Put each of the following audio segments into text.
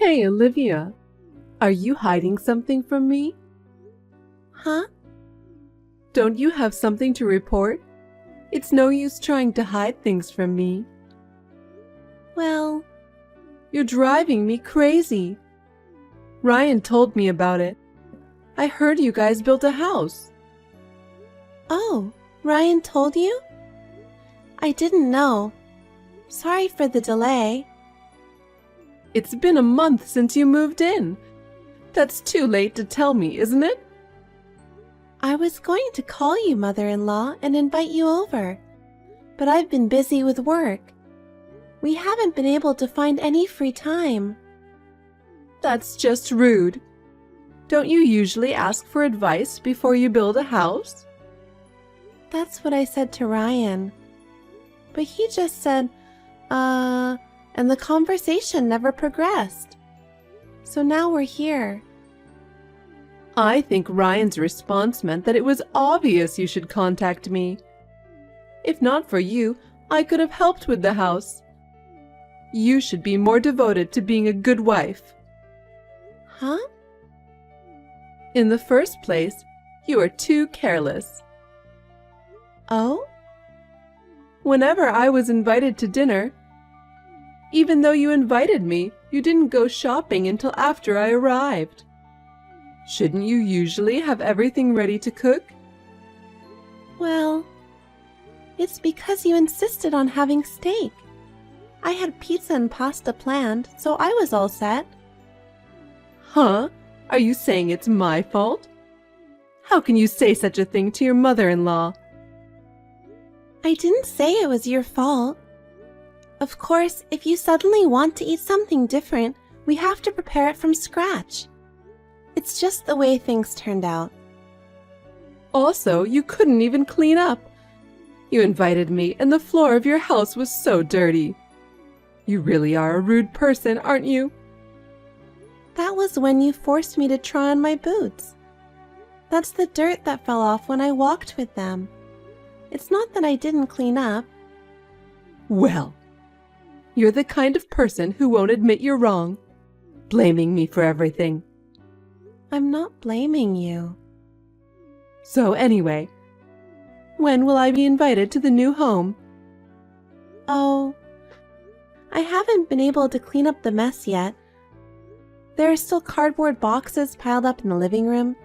Hey, Olivia, are you hiding something from me? Huh? Don't you have something to report? It's no use trying to hide things from me. Well, You're driving me crazy. Ryan told me about it. I heard you guys built a house. oh, Ryan told you? I didn't know. Sorry for the delay. It's been a month since you moved in. That's too late to tell me, isn't it? I was going to call you, mother-in-law, and invite you over, but I've been busy with work. We haven't been able to find any free time. That's just rude. Don't you usually ask for advice before you build a house? That's what I said to Ryan. But he just said, and the conversation never progressed. So now we're here. I think Ryan's response meant that it was obvious you should contact me. If not for you, I could have helped with the house. You should be more devoted to being a good wife. Huh? In the first place, you are too careless. Oh? Whenever I was invited to dinner, even though you invited me, you didn't go shopping until after I arrived. Shouldn't you usually have everything ready to cook? Well, it's because you insisted on having steak. I had pizza and pasta planned, so I was all set. Huh? Are you saying it's my fault? How can you say such a thing to your mother-in-law? I didn't say it was your fault. Of course, if you suddenly want to eat something different, we have to prepare it from scratch. It's just the way things turned out. Also, you couldn't even clean up. You invited me, and the floor of your house was so dirty. You really are a rude person, aren't you? That was when you forced me to try on my boots. That's the dirt that fell off when I walked with them. It's not that I didn't clean up. Well, you're the kind of person who won't admit you're wrong, blaming me for everything. I'm not blaming you. So anyway, when will I be invited to the new home? Oh, I haven't been able to clean up the mess yet. There are still cardboard boxes piled up in the living room.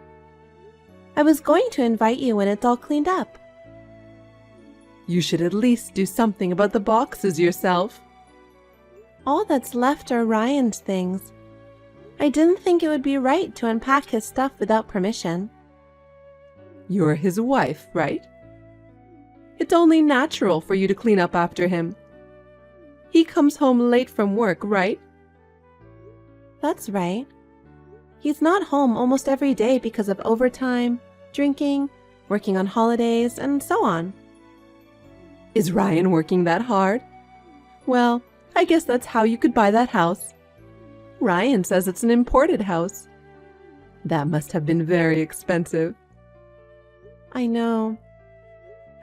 I was going to invite you when it's all cleaned up. You should at least do something about the boxes yourself. All that's left are Ryan's things. I didn't think it would be right to unpack his stuff without permission. You're his wife, right? It's only natural for you to clean up after him. He comes home late from work, right? That's right. He's not home almost every day because of overtime, drinking, working on holidays, and so on. Is Ryan working that hard? Well, I guess that's how you could buy that house. Ryan says it's an imported house. That must have been very expensive. I know.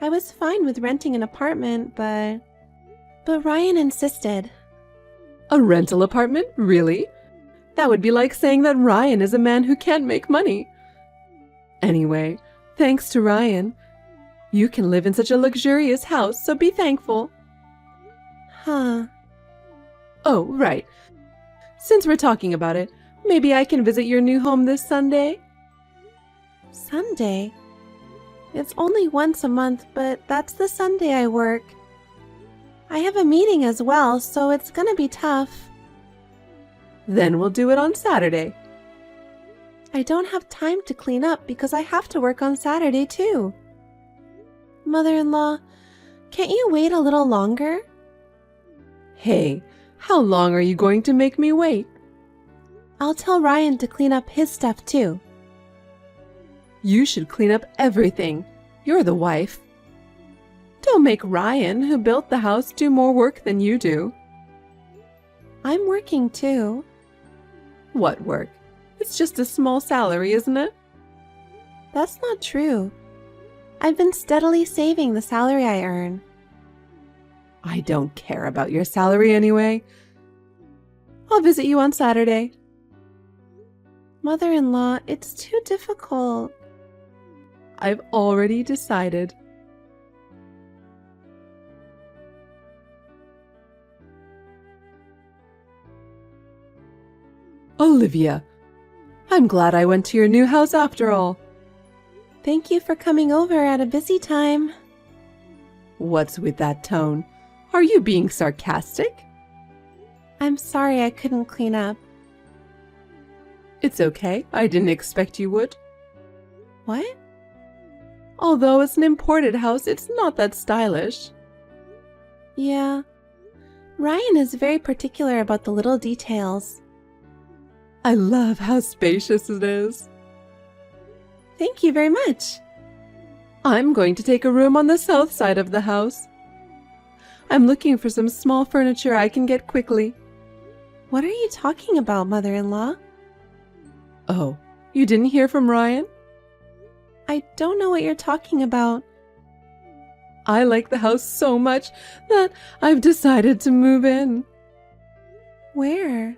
I was fine with renting an apartment, but Ryan insisted. A rental apartment? Really? That would be like saying that Ryan is a man who can't make money. Anyway, thanks to Ryan, you can live in such a luxurious house, so be thankful. Huh. Oh, right. Since we're talking about it, maybe I can visit your new home this Sunday? Sunday? It's only once a month, but that's the Sunday I work. I have a meeting as well, so it's gonna be tough. Then we'll do it on Saturday. I don't have time to clean up because I have to work on Saturday too. Mother-in-law, can't you wait a little longer? Hey, how long are you going to make me wait? I'll tell Ryan to clean up his stuff too. You should clean up everything. You're the wife. Don't make Ryan, who built the house, do more work than you do. I'm working too. What work? It's just a small salary, isn't it? That's not true. I've been steadily saving the salary I earn. I don't care about your salary anyway. I'll visit you on Saturday. Mother-in-law, it's too difficult. I've already decided. Olivia, I'm glad I went to your new house after all. Thank you for coming over at a busy time. What's with that tone? Are you being sarcastic? I'm sorry I couldn't clean up. It's okay. I didn't expect you would. What? Although it's an imported house, it's not that stylish. Yeah. Ryan is very particular about the little details. I love how spacious it is. Thank you very much. I'm going to take a room on the south side of the house. I'm looking for some small furniture I can get quickly. What are you talking about, mother-in-law? Oh, you didn't hear from Ryan? I don't know what you're talking about. I like the house so much that I've decided to move in. Where?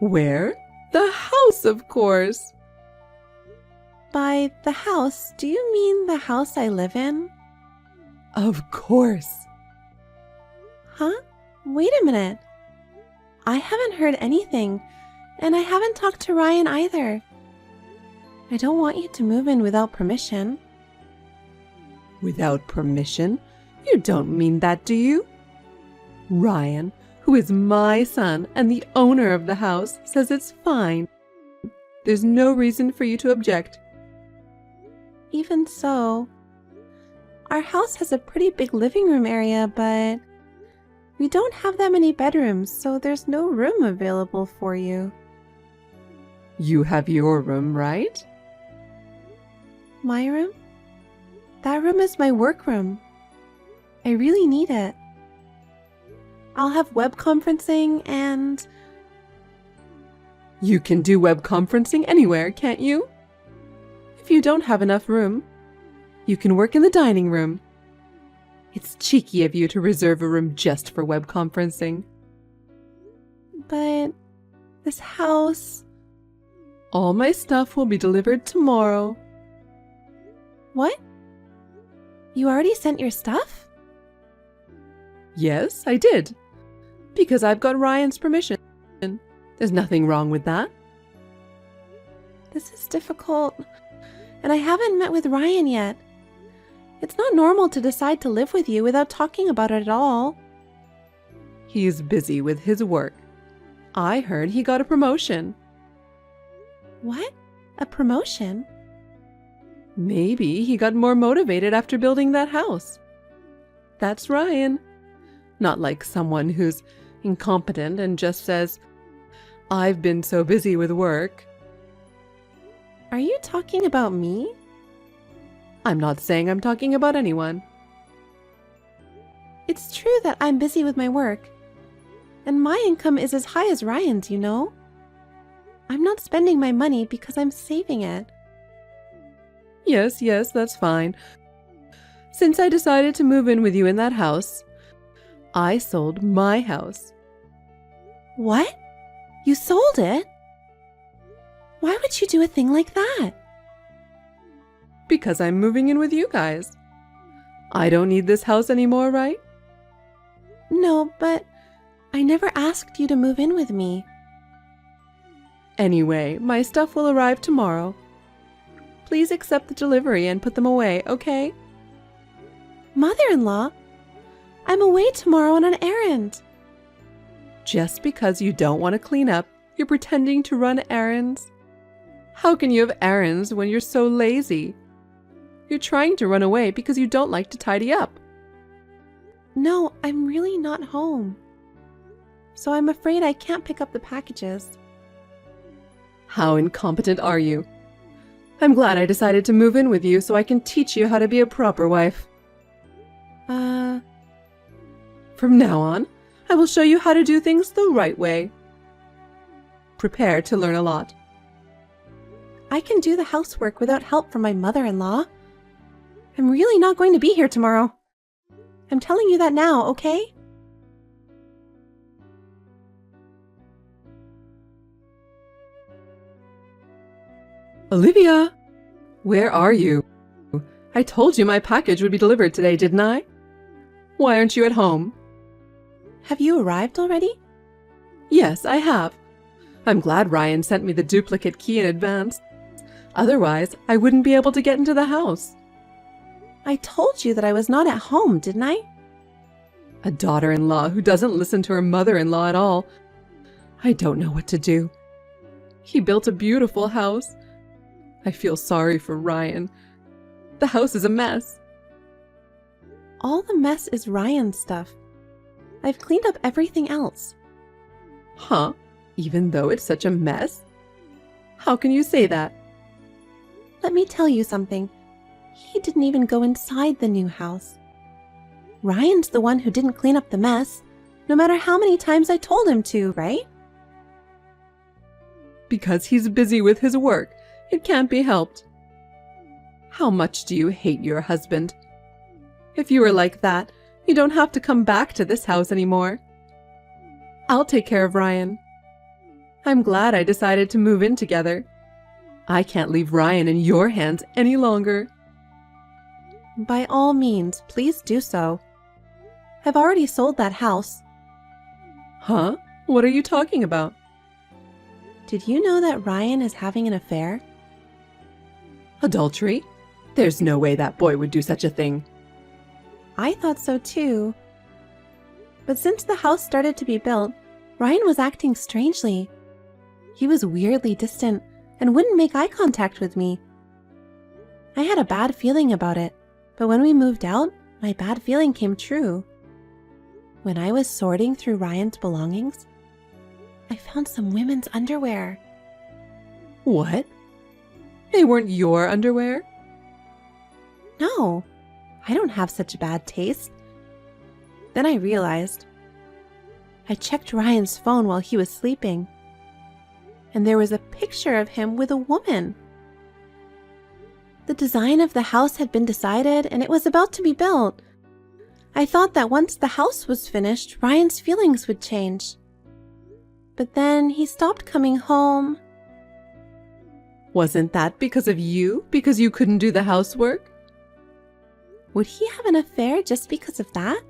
Where? The house, of course. By the house, do you mean the house I live in? Of course. Huh? Wait a minute. I haven't heard anything, and I haven't talked to Ryan either. I don't want you to move in without permission. Without permission? You don't mean that, do you? Ryan, who is my son and the owner of the house, says it's fine. There's no reason for you to object. Even so, our house has a pretty big living room area, but we don't have that many bedrooms, so there's no room available for you. You have your room, right? My room? That room is my workroom. I really need it. I'll have web conferencing and... You can do web conferencing anywhere, can't you? If you don't have enough room, you can work in the dining room. It's cheeky of you to reserve a room just for web conferencing. But this house... All my stuff will be delivered tomorrow. What? You already sent your stuff? Yes, I did. Because I've got Ryan's permission. There's nothing wrong with that. This is difficult, and I haven't met with Ryan yet. It's not normal to decide to live with you without talking about it at all. He's busy with his work. I heard he got a promotion. What? A promotion? Maybe he got more motivated after building that house. That's Ryan. Not like someone who's incompetent and just says, "I've been so busy with work." Are you talking about me? I'm not saying I'm talking about anyone. It's true that I'm busy with my work, and my income is as high as Ryan's, you know? I'm not spending my money because I'm saving it. Yes, that's fine. Since I decided to move in with you in that house, I sold my house. What? You sold it? Why would you do a thing like that? Because I'm moving in with you guys. I don't need this house anymore, right? No, but I never asked you to move in with me. Anyway, my stuff will arrive tomorrow. Please accept the delivery and put them away, okay? Mother-in-law, I'm away tomorrow on an errand. Just because you don't want to clean up, you're pretending to run errands? How can you have errands when you're so lazy? You're trying to run away because you don't like to tidy up. No, I'm really not home. So I'm afraid I can't pick up the packages. How incompetent are you? I'm glad I decided to move in with you so I can teach you how to be a proper wife. From now on, I will show you how to do things the right way. Prepare to learn a lot. I can do the housework without help from my mother-in-law. I'm really not going to be here tomorrow. I'm telling you that now, okay? Olivia! Where are you? I told you my package would be delivered today, didn't I? Why aren't you at home? Have you arrived already? Yes, I have. I'm glad Ryan sent me the duplicate key in advance. Otherwise, I wouldn't be able to get into the house. I told you that I was not at home, didn't I? A daughter-in-law who doesn't listen to her mother-in-law at all. I don't know what to do. He built a beautiful house. I feel sorry for Ryan. The house is a mess. All the mess is Ryan's stuff. I've cleaned up everything else. Huh? Even though it's such a mess? How can you say that? Let me tell you something. He didn't even go inside the new house. Ryan's the one who didn't clean up the mess, no matter how many times I told him to, right? Because he's busy with his work. It can't be helped. How much do you hate your husband? If you were like that, you don't have to come back to this house anymore. I'll take care of Ryan. I'm glad I decided to move in together. I can't leave Ryan in your hands any longer. By all means, please do so. I've already sold that house. Huh? What are you talking about? Did you know that Ryan is having an affair? Adultery? There's no way that boy would do such a thing. I thought so too. But since the house started to be built, Ryan was acting strangely. He was weirdly distant and wouldn't make eye contact with me. I had a bad feeling about it, but when we moved out, my bad feeling came true. When I was sorting through Ryan's belongings, I found some women's underwear. What? They weren't your underwear? No, I don't have such bad taste. Then I realized. I checked Ryan's phone while he was sleeping, and there was a picture of him with a woman. The design of the house had been decided and it was about to be built. I thought that once the house was finished, Ryan's feelings would change. But then he stopped coming home. Wasn't that because of you? Because you couldn't do the housework? Would he have an affair just because of that?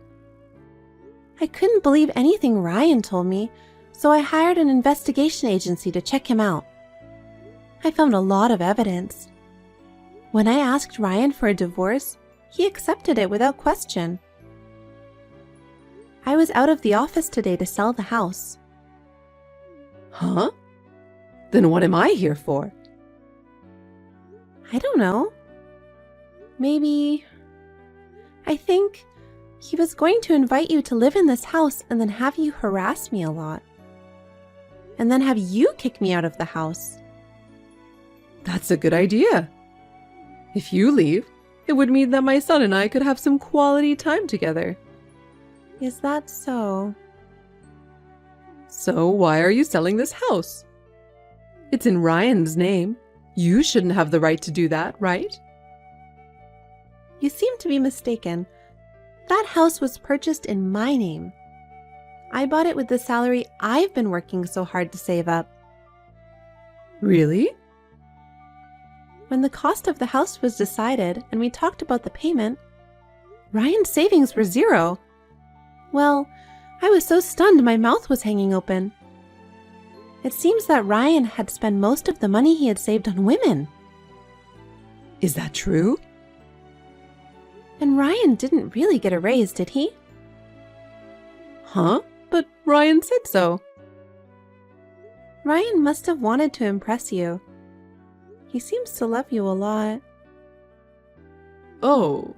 I couldn't believe anything Ryan told me, so I hired an investigation agency to check him out. I found a lot of evidence. When I asked Ryan for a divorce, he accepted it without question. I was out of the office today to sell the house. Huh? Then what am I here for? I don't know. Maybe... I think he was going to invite you to live in this house and then have you harass me a lot. And then have you kick me out of the house. That's a good idea. If you leave, it would mean that my son and I could have some quality time together. Is that so? So why are you selling this house? It's in Ryan's name. You shouldn't have the right to do that, right? You seem to be mistaken. That house was purchased in my name. I bought it with the salary I've been working so hard to save up. Really? When the cost of the house was decided and we talked about the payment, Ryan's savings were zero. Well, I was so stunned my mouth was hanging open. It seems that Ryan had spent most of the money he had saved on women. Is that true? And Ryan didn't really get a raise, did he? Huh? But Ryan said so. Ryan must have wanted to impress you. He seems to love you a lot. Oh.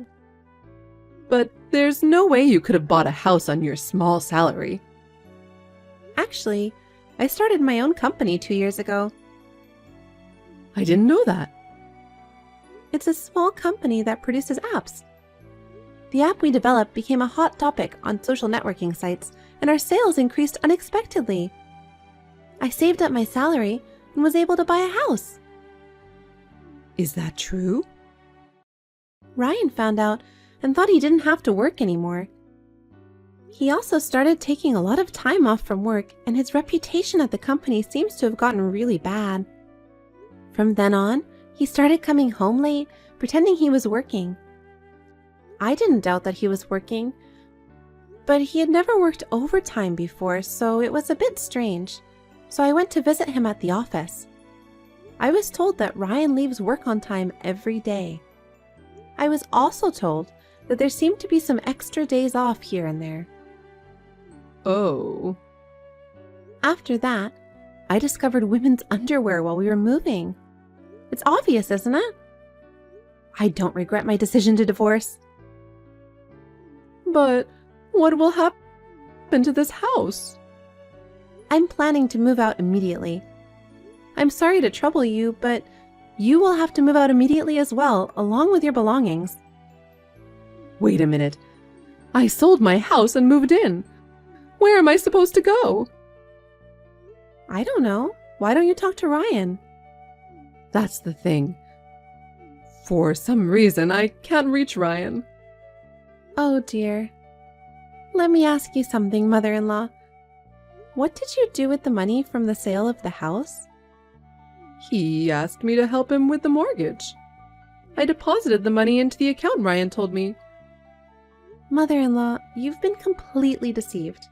But there's no way you could have bought a house on your small salary. Actually, I started my own company 2 years ago. I didn't know that. It's a small company that produces apps. The app we developed became a hot topic on social networking sites, and our sales increased unexpectedly. I saved up my salary and was able to buy a house. Is that true? Ryan found out and thought he didn't have to work anymore. He also started taking a lot of time off from work, and his reputation at the company seems to have gotten really bad. From then on, He started coming home late, pretending he was working. I didn't doubt that he was working, but he had never worked overtime before, so it was a bit strange. So I went to visit him at the office. I was told that Ryan leaves work on time every day. I was also told that there seemed to be some extra days off here and there. Oh. After that, I discovered women's underwear while we were moving. It's obvious, isn't it? I don't regret my decision to divorce. But what will happen to this house? I'm planning to move out immediately. I'm sorry to trouble you, but you will have to move out immediately as well, along with your belongings. Wait a minute. I sold my house and moved in. Where am I supposed to go? I don't know. Why don't you talk to Ryan? That's the thing. For some reason, I can't reach Ryan. Oh dear. Let me ask you something, mother-in-law. What did you do with the money from the sale of the house? He asked me to help him with the mortgage. I deposited the money into the account Ryan told me. Mother-in-law, you've been completely deceived.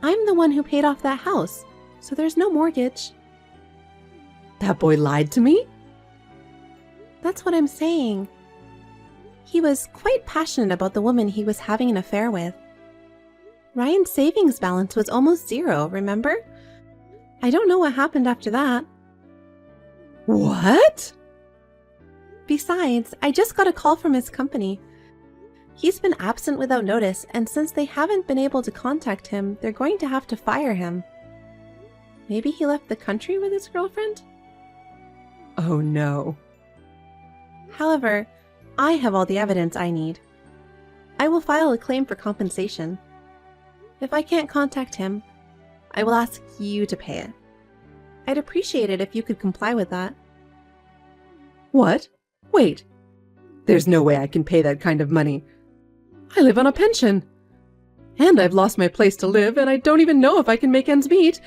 I'm the one who paid off that house, so there's no mortgage. That boy lied to me? That's what I'm saying. He was quite passionate about the woman he was having an affair with. Ryan's savings balance was almost zero, remember? I don't know what happened after that. What? Besides, I just got a call from his company. He's been absent without notice, and since they haven't been able to contact him, they're going to have to fire him. Maybe he left the country with his girlfriend? Oh no. However, I have all the evidence I need. I will file a claim for compensation. If I can't contact him, I will ask you to pay it. I'd appreciate it if you could comply with that. What? Wait. There's no way I can pay that kind of money. I live on a pension. And I've lost my place to live, and I don't even know if I can make ends meet.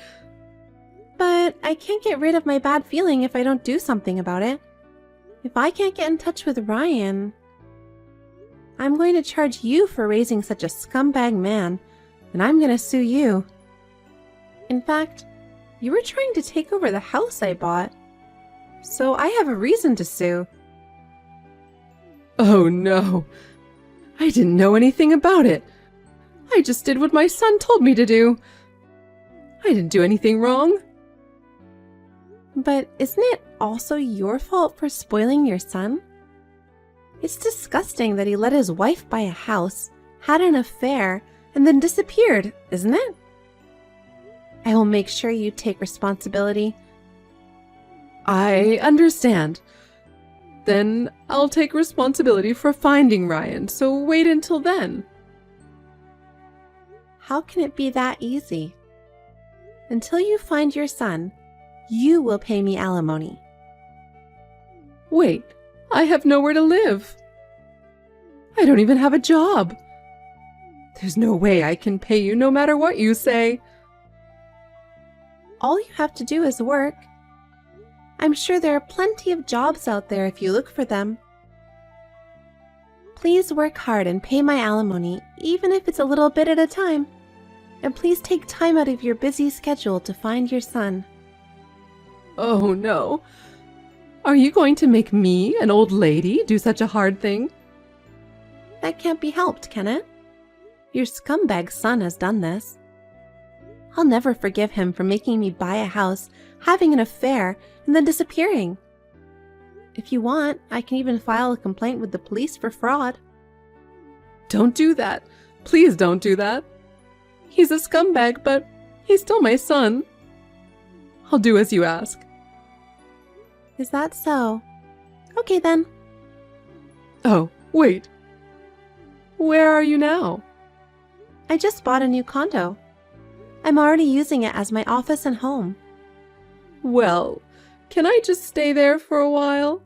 But I can't get rid of my bad feeling if I don't do something about it. If I can't get in touch with Ryan, I'm going to charge you for raising such a scumbag man, and I'm going to sue you. In fact, you were trying to take over the house I bought, so I have a reason to sue. Oh no. I didn't know anything about it. I just did what my son told me to do. I didn't do anything wrong. But isn't it also your fault for spoiling your son? It's disgusting that he let his wife buy a house, had an affair, and then disappeared, isn't it? I will make sure you take responsibility. I understand. Then I'll take responsibility for finding Ryan, so wait until then. How can it be that easy? Until you find your son, you will pay me alimony. Wait, I have nowhere to live. I don't even have a job. There's no way I can pay you no matter what you say. All you have to do is work. I'm sure there are plenty of jobs out there if you look for them. Please work hard and pay my alimony, even if it's a little bit at a time. And please take time out of your busy schedule to find your son. Oh no. Are you going to make me, an old lady, do such a hard thing? That can't be helped, can it? Your scumbag son has done this. I'll never forgive him for making me buy a house, having an affair, and then disappearing. If you want, I can even file a complaint with the police for fraud. Don't do that. Please don't do that. He's a scumbag, but he's still my son. I'll do as you ask. Is that so? Okay then. Oh, wait. Where are you now? I just bought a new condo. I'm already using it as my office and home. Well, can I just stay there for a while?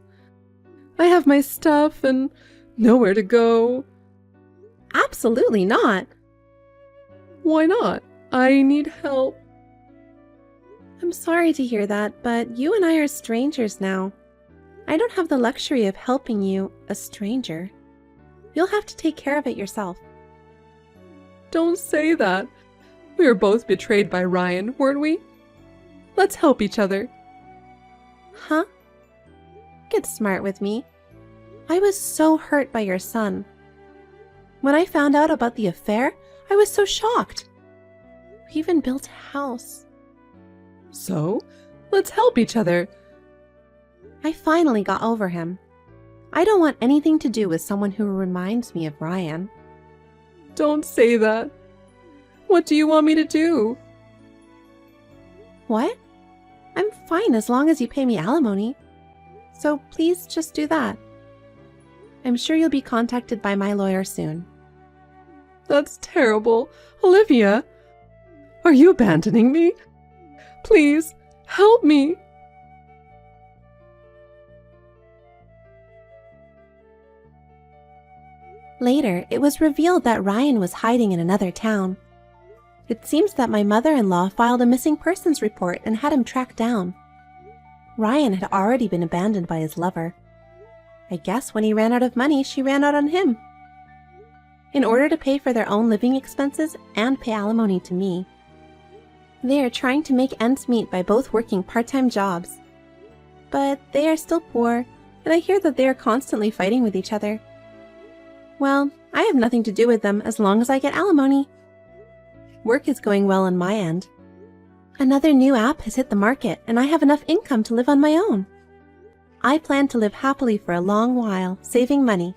I have my stuff and nowhere to go. Absolutely not. Why not? I need help. I'm sorry to hear that, but you and I are strangers now. I don't have the luxury of helping you, a stranger. You'll have to take care of it yourself. Don't say that. We were both betrayed by Ryan, weren't we? Let's help each other. Huh? Get smart with me. I was so hurt by your son. When I found out about the affair, I was so shocked. We even built a house. So, let's help each other. I finally got over him. I don't want anything to do with someone who reminds me of Ryan. Don't say that. What do you want me to do? What? I'm fine as long as you pay me alimony. So please just do that. I'm sure you'll be contacted by my lawyer soon. That's terrible. Olivia, are you abandoning me? Please, help me. Later, it was revealed that Ryan was hiding in another town. It seems that my mother-in-law filed a missing persons report and had him tracked down. Ryan had already been abandoned by his lover. I guess when he ran out of money, she ran out on him. In order to pay for their own living expenses and pay alimony to me. They are trying to make ends meet by both working part-time jobs. But they are still poor, and I hear that they are constantly fighting with each other. Well, I have nothing to do with them as long as I get alimony. Work is going well on my end. Another new app has hit the market, and I have enough income to live on my own. I plan to live happily for a long while, saving money.